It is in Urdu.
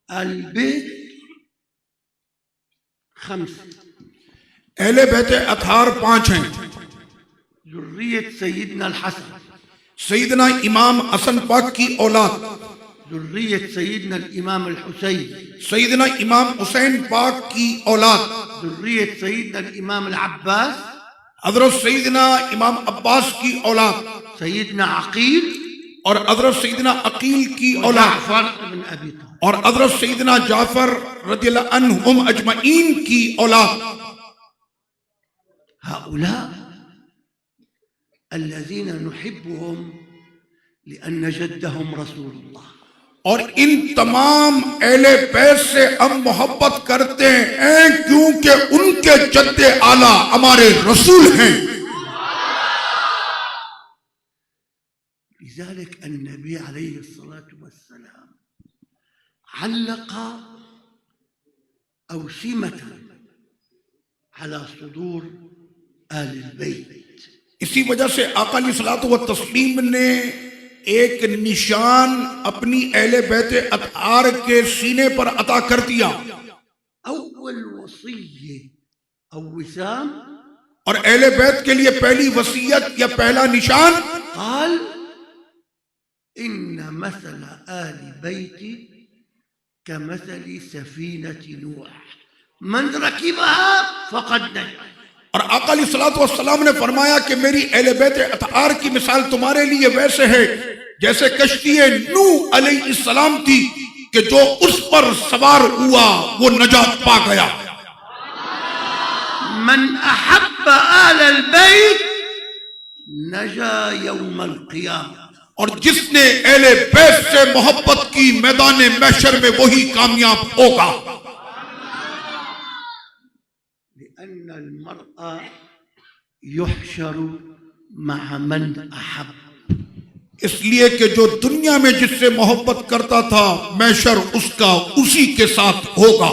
البيت 5، اہل بیت اطہار 5 ہیں. ذرية سيدنا الحسن، سیدنا امام حسن پاک کی اولاد، ذرية سيدنا الإمام الحسين، سیدنا امام حسین پاک کی اولاد، ذرية سيدنا الإمام العباس، حضرت سیدنا امام عباس کی اولاد، سيدنا عقيل، اور حضرت سیدنا عقیل کی اولاد، وجعفر بن أبي طالب. اور حضرت سیدنا جعفر رضی اللہ عنہم اجمعین کی اولاد. هؤلاء الذين نحبهم لأن جدهم رسول الله. اور ان تمام اہل بیت سے ہم محبت کرتے ہیں کیونکہ ان کے جد اعلیٰ ہمارے رسول ہیں. لذلك النبي عليه الصلاة والسلام علق أوسمة على صدور آل البيت. اسی وجہ سے آقا علیہ الصلوۃ والتسلیم نے ایک نشان اپنی اہل بیت اطہار کے سینے پر عطا کر دیا. أول وصية أو وسام اور اہل بیت کے لیے پہلی وصیت یا پہلا نشان، قال إن مثل آل بيتي كمثل سفينة نوح من ركبها فقد نجا. اور آقا علیہ الصلوۃ والسلام نے فرمایا کہ میری اہل بیت اطہار کی مثال تمہارے لیے ویسے ہے جیسے کشتی نوح علیہ السلام تھی کہ جو اس پر سوار ہوا وہ نجات پا گیا. من أحب آل البيت نجا يوم القيامة. اور جس نے اہل بیت سے محبت کی میدان محشر میں وہی کامیاب ہوگا. لأن المرء يحشر مع من أحب. اس لیے کہ جو دنیا میں جس سے محبت کرتا تھا محشر اس کا اسی کے ساتھ ہوگا.